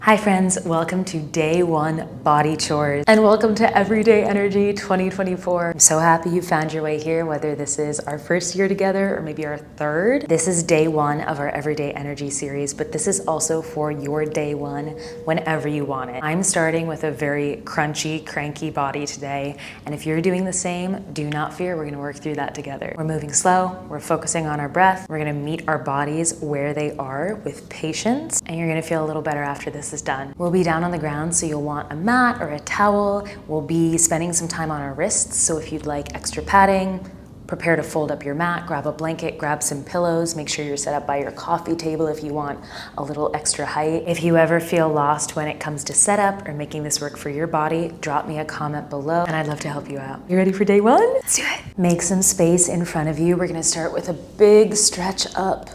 Hi friends, welcome to day one body chores and welcome to Everyday Energy 2024. I'm so happy you found your way here, whether this is our first year together or maybe our third. This is day one of our Everyday Energy series, but this is also for your day one whenever you want it. I'm starting with a very crunchy, cranky body today, and if you're doing the same, do not fear, we're gonna work through that together. We're moving slow, we're focusing on our breath, we're gonna meet our bodies where they are with patience, and you're gonna feel a little better after this is done. We'll be down on the ground, so you'll want a mat or a towel. We'll be spending some time on our wrists, so if you'd like extra padding, prepare to fold up your mat, grab a blanket, grab some pillows, make sure you're set up by your coffee table if you want a little extra height. If you ever feel lost when it comes to setup or making this work for your body, drop me a comment below and I'd love to help you out. You ready for day one? Let's do it. Make some space in front of you. We're gonna start with a big stretch up.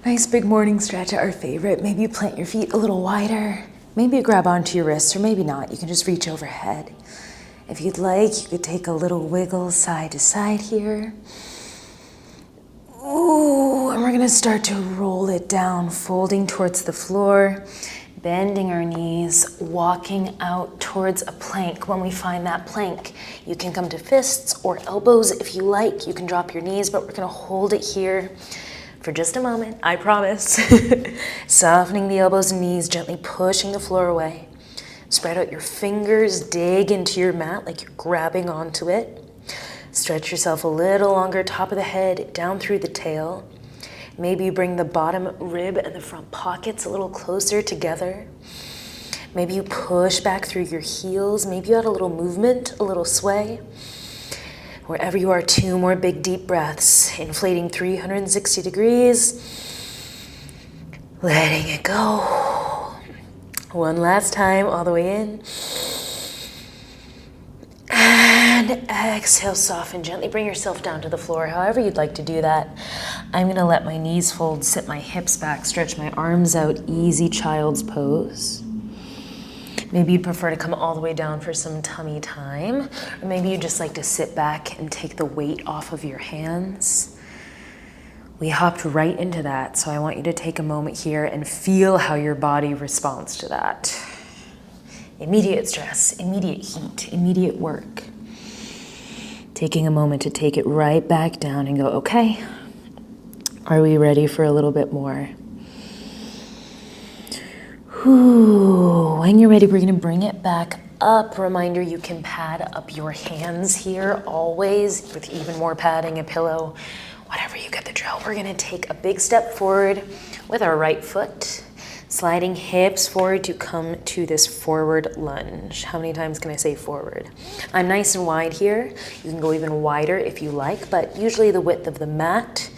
Nice big morning stretch, our favorite. Maybe you plant your feet a little wider. Maybe you grab onto your wrists, or maybe not. You can just reach overhead. If you'd like, you could take a little wiggle side to side here. Ooh, and we're gonna start to roll it down, folding towards the floor, bending our knees, walking out towards a plank. When we find that plank, you can come to fists or elbows if you like. You can drop your knees, but we're gonna hold it here for just a moment, I promise. Softening the elbows and knees, gently pushing the floor away. Spread out your fingers, dig into your mat like you're grabbing onto it. Stretch yourself a little longer, top of the head, down through the tail. Maybe you bring the bottom rib and the front pockets a little closer together. Maybe you push back through your heels. Maybe you add a little movement, a little sway. Wherever you are, 2 more big deep breaths. Inflating 360 degrees. Letting it go. One last time, all the way in. And exhale, soften. Gently bring yourself down to the floor, however you'd like to do that. I'm gonna let my knees fold, sit my hips back, stretch my arms out, easy child's pose. Maybe you'd prefer to come all the way down for some tummy time, or maybe you'd just like to sit back and take the weight off of your hands. We hopped right into that, so I want you to take a moment here and feel how your body responds to that. Immediate stress, immediate heat, immediate work. Taking a moment to take it right back down and go, okay, are we ready for a little bit more? Ooh, when you're ready, we're gonna bring it back up. Reminder, you can pad up your hands here always with even more padding, a pillow, whatever, you get the drill. We're gonna take a big step forward with our right foot, sliding hips forward to come to this forward lunge. How many times can I say forward? I'm nice and wide here. You can go even wider if you like, but usually the width of the mat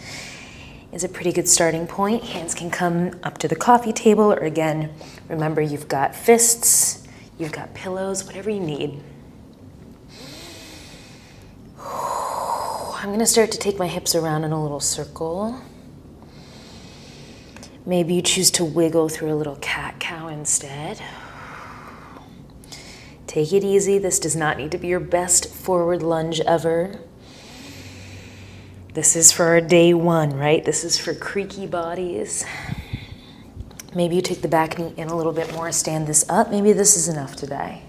is a pretty good starting point. Hands can come up to the coffee table, or again, remember you've got fists, you've got pillows, whatever you need. I'm gonna start to take my hips around in a little circle. Maybe you choose to wiggle through a little cat-cow instead. Take it easy. This does not need to be your best forward lunge ever. This is for our day one, right? This is for creaky bodies. Maybe you take the back knee in a little bit more, stand this up. Maybe this is enough today.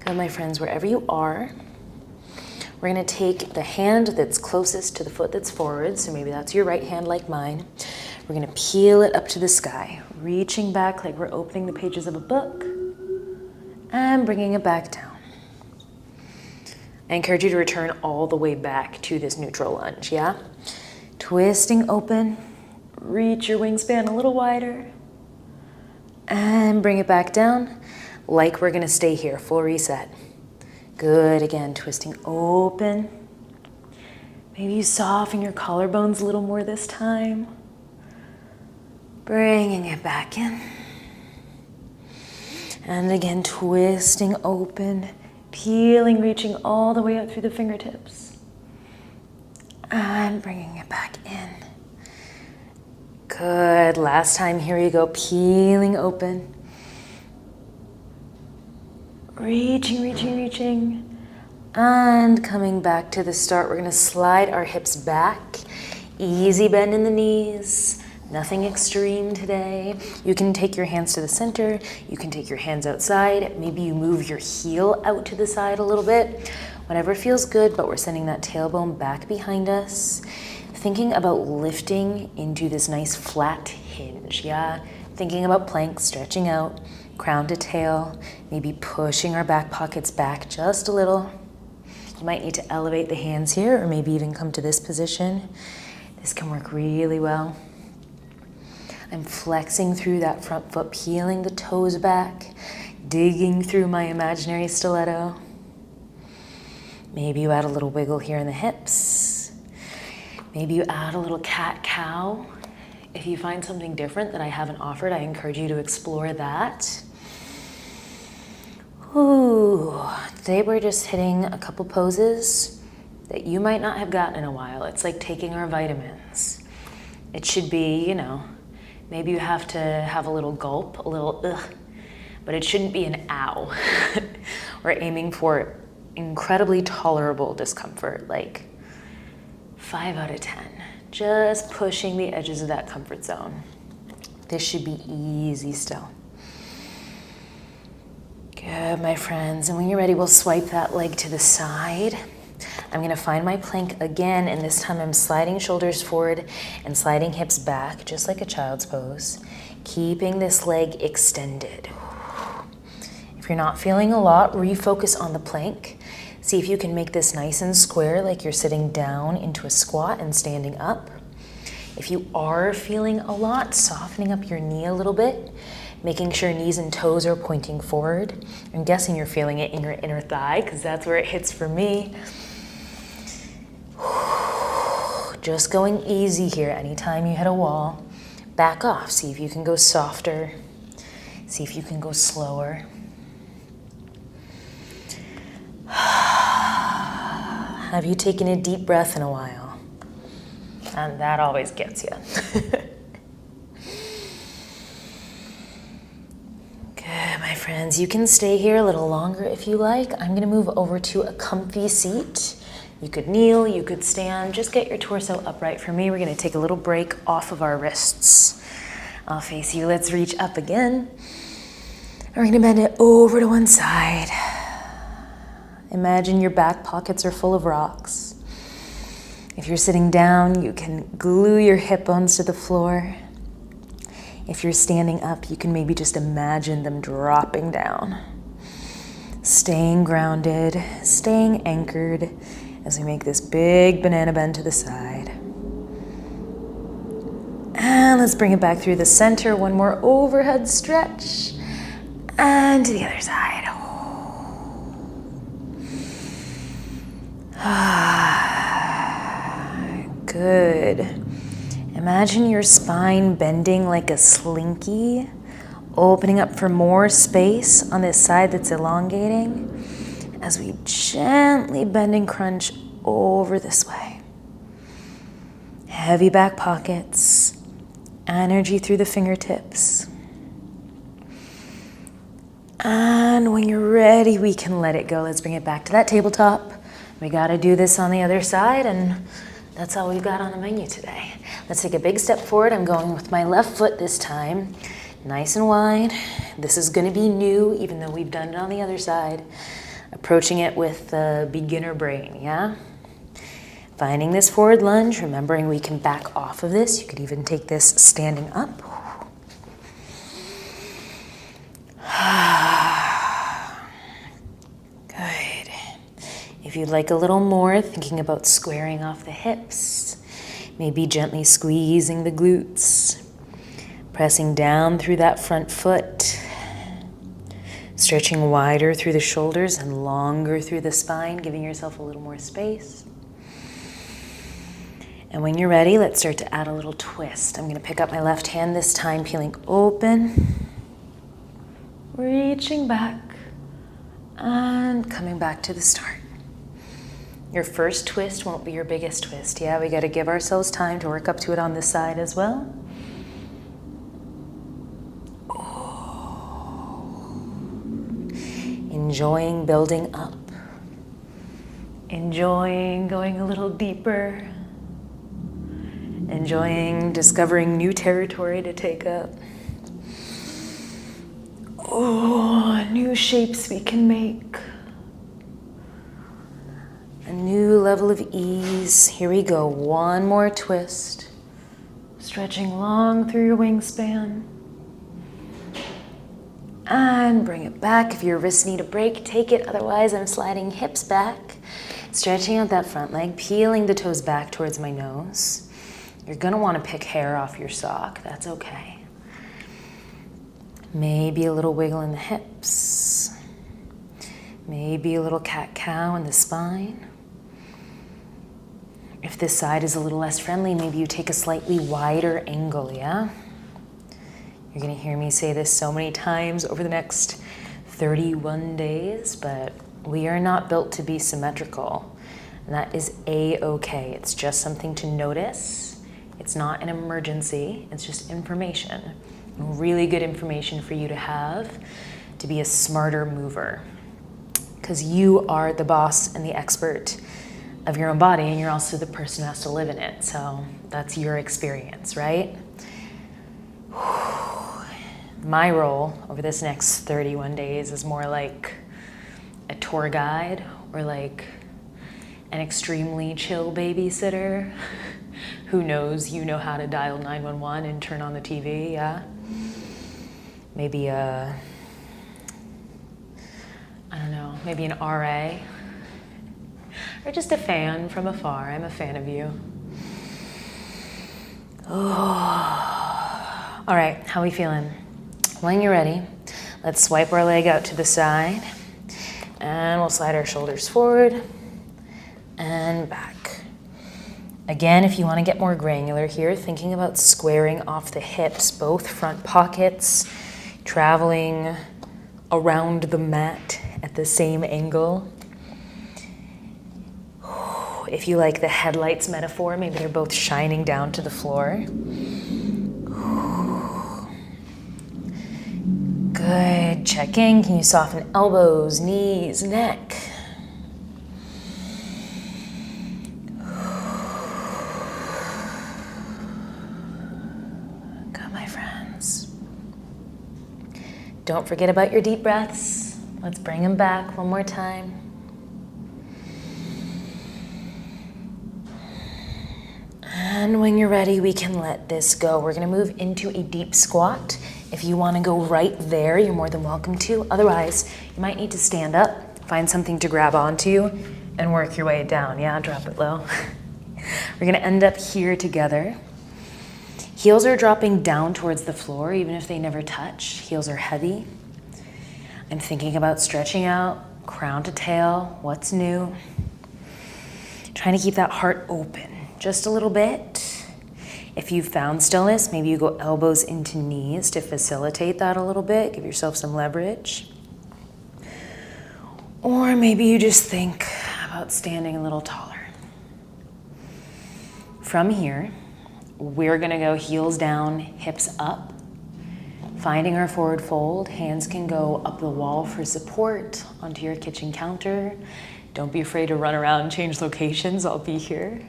Good, my friends, wherever you are, we're gonna take the hand that's closest to the foot that's forward, so maybe that's your right hand like mine. We're gonna peel it up to the sky, reaching back like we're opening the pages of a book, and bringing it back down. I encourage you to return all the way back to this neutral lunge, yeah? Twisting open, reach your wingspan a little wider, and bring it back down like we're gonna stay here, full reset. Good, again, twisting open. Maybe you soften your collarbones a little more this time. Bringing it back in. And again, twisting open. Peeling, reaching all the way out through the fingertips. And bringing it back in. Good, last time, here you go, peeling open. Reaching, reaching, reaching. And coming back to the start, we're gonna slide our hips back Easy bend in the knees, nothing extreme today. You can take your hands to the center, you can take your hands outside, maybe you move your heel out to the side a little bit. Whatever feels good, but we're sending that tailbone back behind us. Thinking about lifting into this nice flat hinge, yeah? Thinking about plank, stretching out, crown to tail, maybe pushing our back pockets back just a little. You might need to elevate the hands here or maybe even come to this position. This can work really well. I'm flexing through that front foot, peeling the toes back, digging through my imaginary stiletto. Maybe you add a little wiggle here in the hips. Maybe you add a little cat-cow. If you find something different that I haven't offered, I encourage you to explore that. Ooh, today we're just hitting a couple poses that you might not have gotten in a while. It's like taking our vitamins. It should be, you know, maybe you have to have a little gulp, a little ugh, but it shouldn't be an ow. We're aiming for incredibly tolerable discomfort, like 5 out of 10. Just pushing the edges of that comfort zone. This should be easy still. Good, my friends. And when you're ready, we'll swipe that leg to the side. I'm gonna find my plank again, and this time I'm sliding shoulders forward and sliding hips back, just like a child's pose, keeping this leg extended. If you're not feeling a lot, refocus on the plank. See if you can make this nice and square, like you're sitting down into a squat and standing up. If you are feeling a lot, softening up your knee a little bit, making sure knees and toes are pointing forward. I'm guessing you're feeling it in your inner thigh, because that's where it hits for me. Just going easy here. Anytime you hit a wall, back off. See if you can go softer. See if you can go slower. Have you taken a deep breath in a while? And that always gets you. Good, my friends. You can stay here a little longer if you like. I'm gonna move over to a comfy seat. You could kneel, you could stand. Just get your torso upright. For me, we're gonna take a little break off of our wrists. I'll face you. Let's reach up again. And we're gonna bend it over to one side. Imagine your back pockets are full of rocks. If you're sitting down, you can glue your hip bones to the floor. If you're standing up, you can maybe just imagine them dropping down. Staying grounded, staying anchored as we make this big banana bend to the side. And let's bring it back through the center. One more overhead stretch. And to the other side. Good. Imagine your spine bending like a slinky, opening up for more space on this side that's elongating as we gently bend and crunch over this way. Heavy back pockets, energy through the fingertips. And when you're ready, we can let it go. Let's bring it back to that tabletop. We gotta do this on the other side, and that's all we've got on the menu today. Let's take a big step forward. I'm going with my left foot this time. Nice and wide. This is gonna be new, even though we've done it on the other side. Approaching it with the beginner brain, yeah? Finding this forward lunge, remembering we can back off of this. You could even take this standing up. Good. If you'd like a little more, thinking about squaring off the hips, maybe gently squeezing the glutes, pressing down through that front foot, stretching wider through the shoulders and longer through the spine, giving yourself a little more space. And when you're ready, let's start to add a little twist. I'm going to pick up my left hand this time, peeling open, reaching back, and coming back to the start. Your first twist won't be your biggest twist. Yeah, we got to give ourselves time to work up to it on this side as well. Enjoying building up. Enjoying going a little deeper. Enjoying discovering new territory to take up. Oh, new shapes we can make. A new level of ease. Here we go. One more twist. Stretching long through your wingspan. And bring it back. If your wrists need a break, take it. Otherwise, I'm sliding hips back. Stretching out that front leg, peeling the toes back towards my nose. You're gonna wanna pick hair off your sock. That's okay. Maybe a little wiggle in the hips. Maybe a little cat-cow in the spine. If this side is a little less friendly, maybe you take a slightly wider angle, yeah? You're gonna hear me say this so many times over the next 31 days, but we are not built to be symmetrical. And that is A-okay. It's just something to notice. It's not an emergency, it's just information. Really good information for you to have to be a smarter mover. Because you are the boss and the expert of your own body, and you're also the person who has to live in it. So that's your experience, right? My role over this next 31 days is more like a tour guide or like an extremely chill babysitter who knows you know how to dial 911 and turn on the TV, yeah? Maybe I don't know, maybe an RA. Or just a fan from afar. I'm a fan of you. Oh. All right, how are we feeling? When you're ready, let's swipe our leg out to the side and we'll slide our shoulders forward and back. Again, if you want to get more granular here, thinking about squaring off the hips, both front pockets, traveling around the mat at the same angle. If you like the headlights metaphor, maybe they're both shining down to the floor. Good. Check in. Can you soften elbows, knees, neck? Good, my friends. Don't forget about your deep breaths. Let's bring them back one more time. And when you're ready, we can let this go. We're gonna move into a deep squat. If you wanna go right there, you're more than welcome to. Otherwise, you might need to stand up, find something to grab onto, and work your way down. Yeah, drop it low. We're gonna end up here together. Heels are dropping down towards the floor, even if they never touch. Heels are heavy. I'm thinking about stretching out, crown to tail, what's new. Trying to keep that heart open. Just a little bit. If you've found stillness, maybe you go elbows into knees to facilitate that a little bit. Give yourself some leverage. Or maybe you just think about standing a little taller. From here, we're gonna go heels down, hips up. Finding our forward fold, hands can go up the wall for support onto your kitchen counter. Don't be afraid to run around and change locations, I'll be here.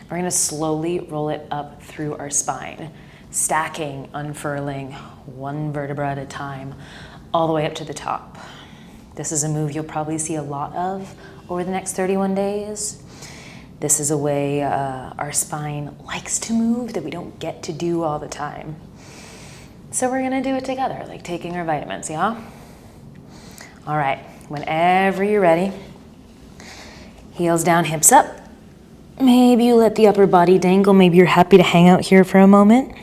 We're gonna slowly roll it up through our spine, stacking, unfurling, one vertebra at a time, all the way up to the top. This is a move you'll probably see a lot of over the next 31 days. This is a way our spine likes to move that we don't get to do all the time. So we're gonna do it together, like taking our vitamins, yeah? All right, whenever you're ready, heels down, hips up. Maybe you let the upper body dangle. Maybe you're happy to hang out here for a moment.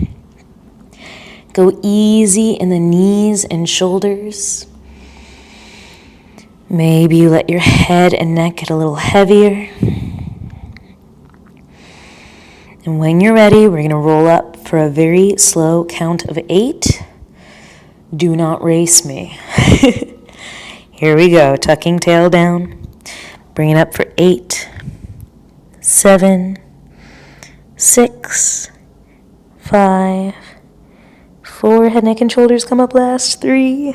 Go easy in the knees and shoulders. Maybe you let your head and neck get a little heavier. And when you're ready, we're gonna roll up for a very slow count of 8. Do not race me. Here we go, tucking tail down. Bring it up for 8. 7, 6, 5, 4, head, neck, and shoulders come up last. 3,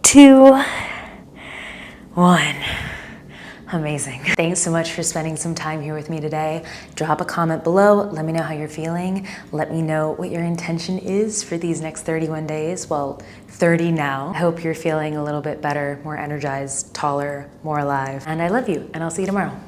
2, 1. Amazing. Thanks so much for spending some time here with me today. Drop a comment below. Let me know how you're feeling. Let me know what your intention is for these next 31 days. Well, 30 now. I hope you're feeling a little bit better, more energized, taller, more alive. And I love you, and I'll see you tomorrow.